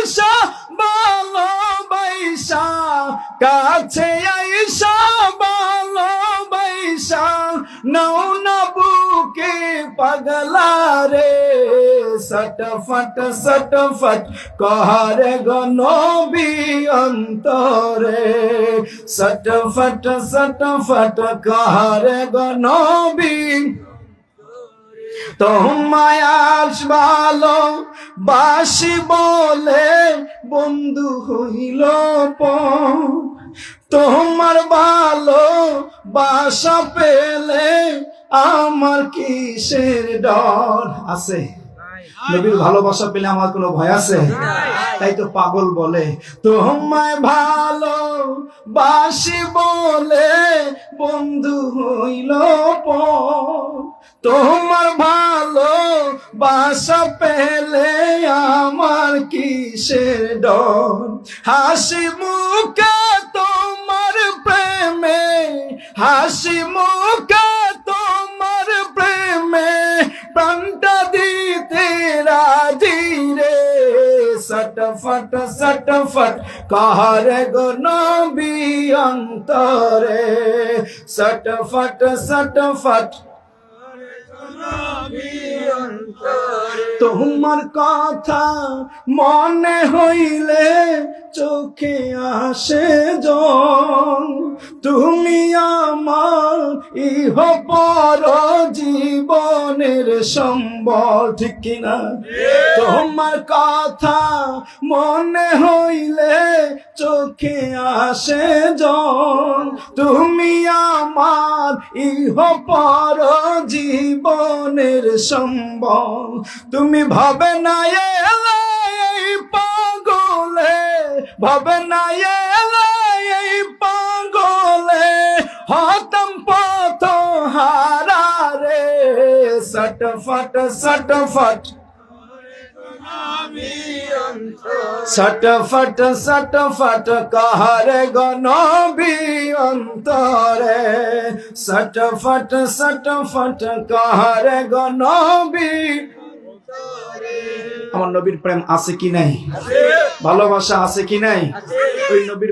আইসা ভালোবাসা, কাছে আইসা ভালোবাসা, নাও না বুকে পাগলা রে। সটফট সটফট কহারে গো নবী অন্তরে, সটফট সটফট কহারে গো নবী। তোমায় আজ ভালো বাসি বলে বন্ধু হইল পর, তোমার ভালো বাসা পেলে আমার কিসের ডর আছে? নবীর ভালোবাসা পেলে আমার কোনো ভয় আছে? তাই তো পাগল বলে তোমায় ভালো বাসি বলে বন্ধু হইল পর, তোমার ভালো বাসা পেলে আমার কিসের ডর। হাসি মুখে তোমার প্রেমে, হাসি মুখে তোমার প্রেমে, প্রাণটা দিতে রাজি রে। সটফট সটফট কহারে গো নবী অন্তরে, সটফট সটফট তোমার কথা মনে হইলে চোখে আসে জল, তুমি আমার ইহ পর জীবনের সম্বল, ঠিক কিনা? তোমার কথা মনে হইলে চোখে আসে জল, তুমি আমার ইহ পর জীবনের সম্বল। তুমি ভাবে না এলে এই পাগলে, ভাবে না এলে এই পাগলে, হতম পথ হারা রে। সটফট সটফট সটফট সটফট কহারে গো নবী অন্তরে, সটফট সটফট কহারে গো নবী। আমার নবীর প্রেম আছে কি নাই? ভালোবাসা আছে কি নাই? ওই নবীর